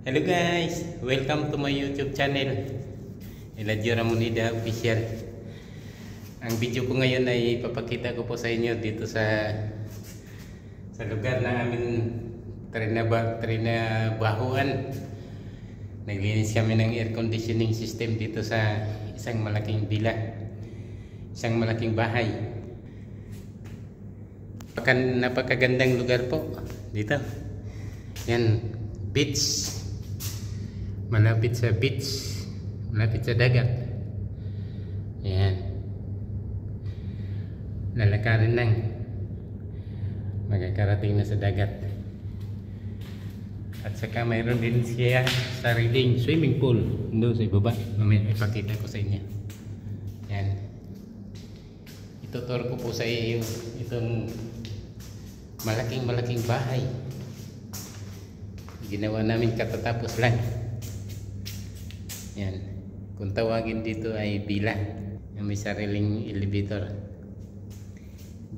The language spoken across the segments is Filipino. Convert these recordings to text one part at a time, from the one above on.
Hello guys, welcome to my YouTube channel, Eladio Ramonida Official. Ang video ko ngayon ay ipapakita ko po sa inyo dito sa lugar na amin trinabahuan. Naglinis kami ng air conditioning system dito sa isang malaking villa, isang malaking bahay. Napakagandang lugar po dito. Yan, beach. Malapit sa beach, malapit sa dagat. Ayan, lalakarin lang, magkakarating na sa dagat. At saka mayroon din siya sariling swimming pool doon sa ibaba. Mamaya ipakita ko sa inyo. Ayan, ituturo ko po sa iyo itong malaking bahay. Ginawa namin katatapos lang. Yan, kung tawagin dito ay villa, yung may sariling elevator.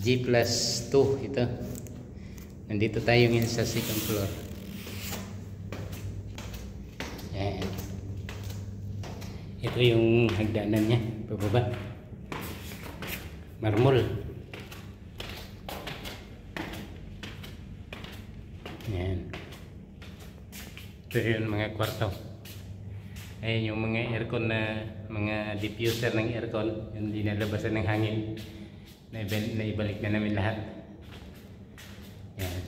G+2 ito. Nandito tayo ngayon sa second floor. Yan. Ito yung hagdanan niya, pababa. Marmol. Yan. Ito yung mga kwarto. Ayan yung mga aircon na mga diffuser ng aircon, yung dinalabasan ng hangin na ibalik na namin lahat. Ayan.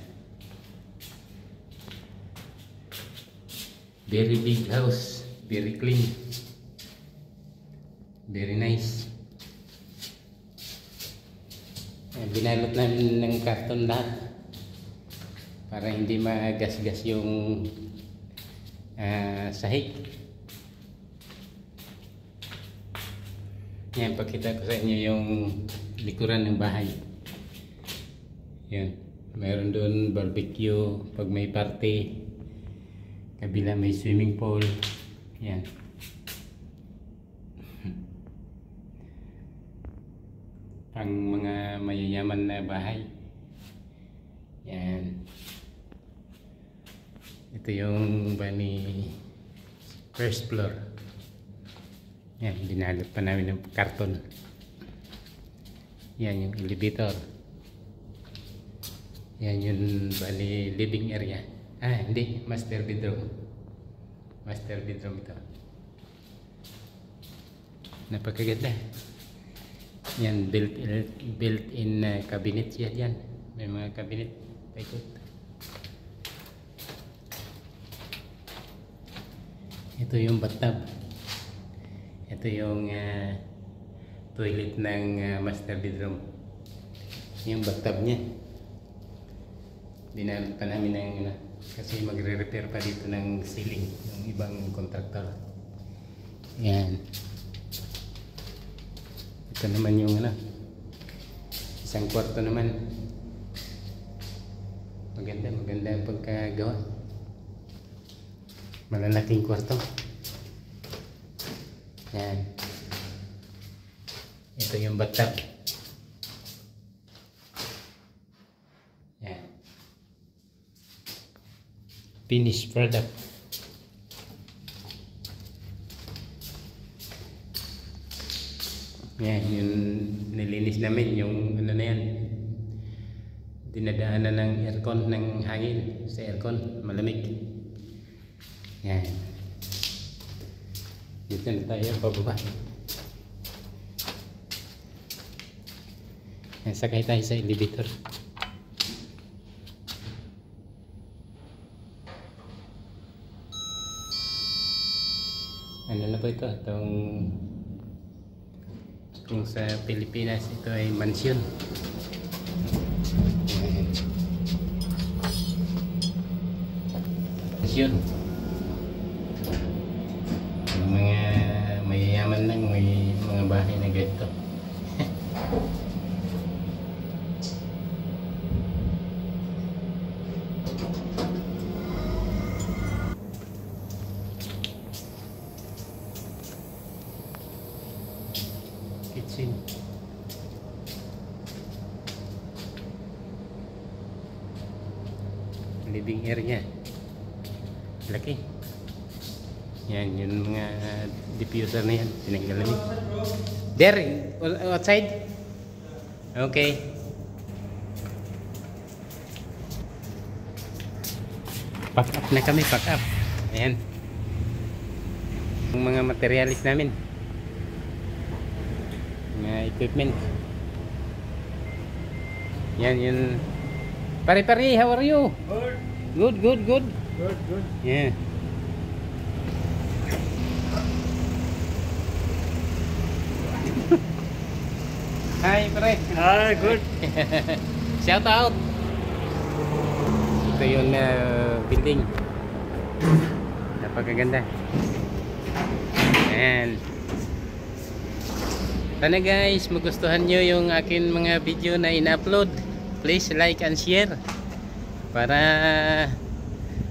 Very big house, very clean, very nice. Ayan, binalot namin ng karton lahat para hindi magasgas yung sahig. Yan, pakita ko sa inyo yung likuran ng bahay. Yan, mayroon doon barbecue pag may party. Kabila may swimming pool. Yan. Pang mga mayayaman na bahay. Yan. Ito yung bani first floor. Yan, binalot pa namin ng karton. Yan yung elevator. Yan yung bali living area. Hindi, master bedroom. Master bedroom ito. Napakaganda. Yan, built-in cabinet yan. May mga cabinet. Paikot. Ito yung bathtub. Ito yung toilet ng master bedroom. Yung bathtub niya. Dinalot pa namin ng kasi magre-repair pa dito ng ceiling yung ibang contractor. Yan. Ito naman yung isang kwarto naman. Maganda ang pagkagawa. Malalaking kwarto. Yan. Ito yung bathtub. Yan. Finished product. Yan, yung nilinis namin yung na yan. Dinadaanan ng aircon ng hangin sa aircon, malamig. Yan. Dito na tayo pababa. Yan, sakay tayo sa elevator. Ano na po ito? Kung sa Pilipinas ito ay mansyon. Yan. Mansyon. Mga mayayaman lang may mga bahay na ganito. Kitchen. Living area. Laki. Yan, yung mga diffuser na yan. Tinanggal namin. There, outside? Okay. Pack up na kami, pack up. Ayan. Yung mga materialis namin. Mga equipment. Yan, yun. Pare-pare, how are you? Good. Good. Yeah. Hi, pare. Ah, good. Shout out. Ito yung building. Napakaganda. And sana guys, magustuhan nyo yung akin mga video na in-upload. Please like and share para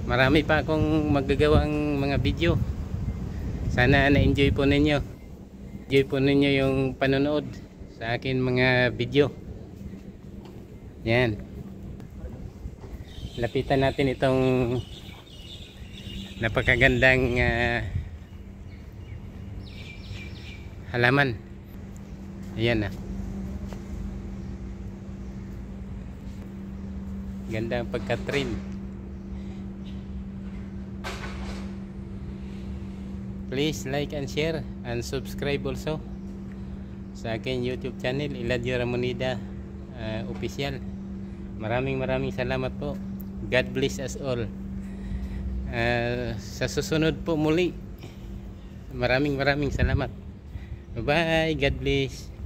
marami pa akong magagawang mga video. Sana na-enjoy po ninyo. Enjoy po ninyo yung panonood sa akin mga video. Yan. Lapitan natin itong napakagandang halaman. Ayan na. Ganda ang pagka-trim. Please like and share and subscribe also sa akin YouTube channel, Eladio Ramonida Official. Maraming salamat po. God bless us all. Sa susunod po muli. Maraming salamat. Bye bye. God bless.